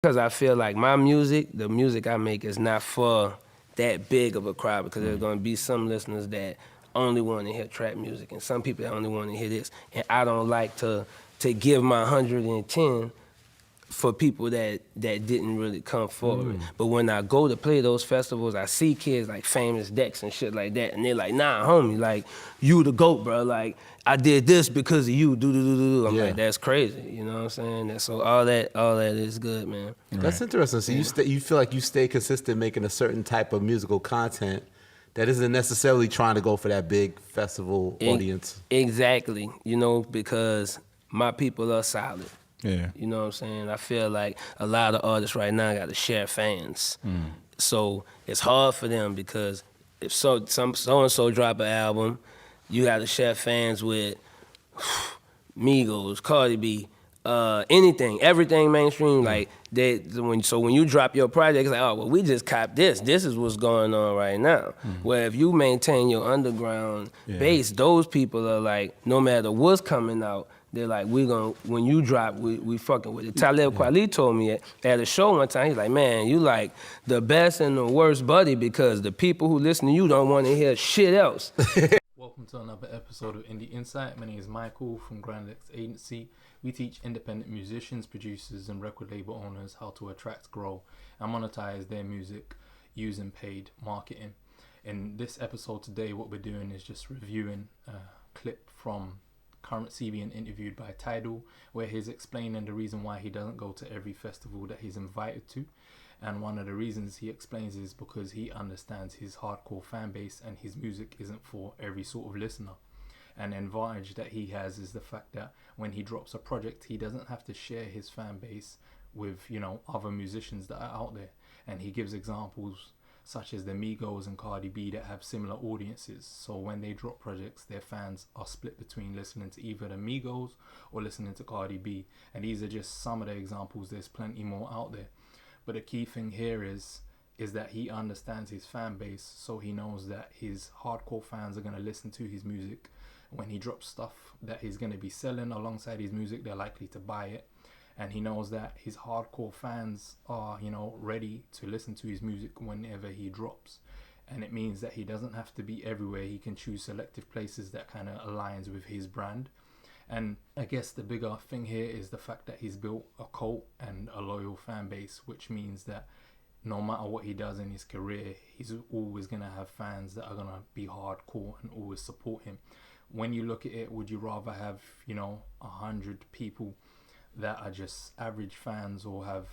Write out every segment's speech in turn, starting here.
Because I feel like my music, the music I make, is not for that big of a crowd, because there's going to be some listeners that only want to hear trap music and some people that only want to hear this. And I don't like to give my 110 for people that didn't really come forward. But when I go to play those festivals, I see kids like Famous Dex and shit like that, and they're like, nah, homie, like, you the GOAT, bro. Like, I did this because of you, do. I'm like, that's crazy, you know what I'm saying? And so all that is good, man. That's interesting. So you feel like you stay consistent making a certain type of musical content that isn't necessarily trying to go for that big festival audience. Exactly, you know, because my people are solid. Yeah. You know what I'm saying? I feel like a lot of artists right now got to share fans. So it's hard for them because if so-and-so drop an album, you got to share fans with Migos, Cardi B, anything, everything mainstream. Like when you drop your project, it's like, oh, well, we just copped this. This is what's going on right now. Where if you maintain your underground base, those people are like, no matter what's coming out, they're like, when you drop, we fucking with it. Talib Kweli told me at a show one time, he's like, man, you like the best and the worst buddy, because the people who listen to you don't want to hear shit else. Welcome to another episode of Indie Insight. My name is Michael from GRNDXAGENCY. We teach independent musicians, producers, and record label owners how to attract, grow, and monetize their music using paid marketing. In this episode today, what we're doing is just reviewing a clip from Curren being interviewed by Tidal, where he's explaining the reason why he doesn't go to every festival that he's invited to. And one of the reasons he explains is because he understands his hardcore fan base and his music isn't for every sort of listener. An advantage that he has is the fact that when he drops a project, he doesn't have to share his fan base with, other musicians that are out there. And he gives examples such as the Migos and Cardi B that have similar audiences. So when they drop projects, their fans are split between listening to either the Migos or listening to Cardi B. And these are just some of the examples. There's plenty more out there. But the key thing here is that he understands his fan base, so he knows that his hardcore fans are going to listen to his music. When he drops stuff that he's going to be selling alongside his music, they're likely to buy it. And he knows that his hardcore fans are, ready to listen to his music whenever he drops. And it means that he doesn't have to be everywhere. He can choose selective places that kind of aligns with his brand. And I guess the bigger thing here is the fact that he's built a cult and a loyal fan base, which means that no matter what he does in his career, he's always going to have fans that are going to be hardcore and always support him. When you look at it, would you rather have, 100 people that are just average fans, or have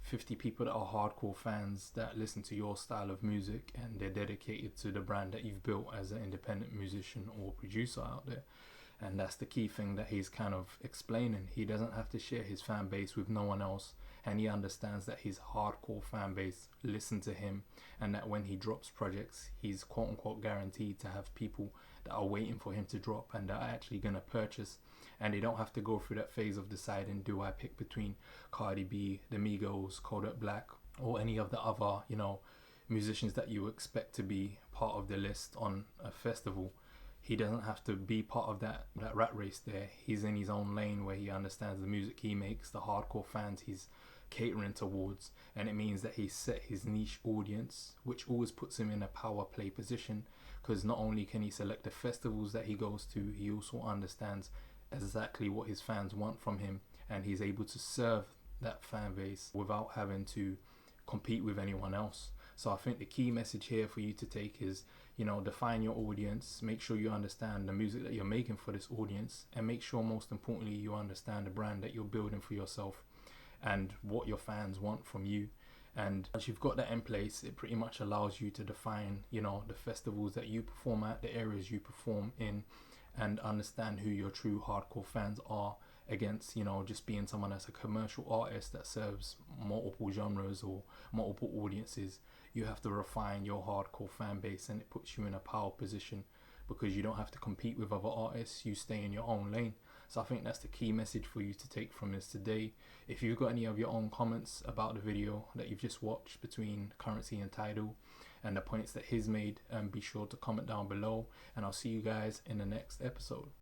50 people that are hardcore fans that listen to your style of music and they're dedicated to the brand that you've built as an independent musician or producer out there? And that's the key thing that he's kind of explaining. He doesn't have to share his fan base with no one else, and he understands that his hardcore fan base listen to him, and that when he drops projects, he's quote unquote guaranteed to have people that are waiting for him to drop and that are actually going to purchase. And they don't have to go through that phase of deciding, do I pick between Cardi B, the Migos, Kodak Black, or any of the other, musicians that you expect to be part of the list on a festival. He doesn't have to be part of that rat race there. He's in his own lane where he understands the music he makes, the hardcore fans he's catering towards, and it means that he's set his niche audience, which always puts him in a power play position, because not only can he select the festivals that he goes to, he also understands exactly what his fans want from him, and he's able to serve that fan base without having to compete with anyone else. So I think the key message here for you to take is, define your audience, make sure you understand the music that you're making for this audience, and make sure most importantly you understand the brand that you're building for yourself and what your fans want from you. And once you've got that in place, it pretty much allows you to define, the festivals that you perform at, the areas you perform in, and understand who your true hardcore fans are against, just being someone that's a commercial artist that serves multiple genres or multiple audiences. You have to refine your hardcore fan base, and it puts you in a power position because you don't have to compete with other artists. You stay in your own lane. So I think that's the key message for you to take from this today. If you've got any of your own comments about the video that you've just watched between Curren and Tidal and the points that he's made, be sure to comment down below, and I'll see you guys in the next episode.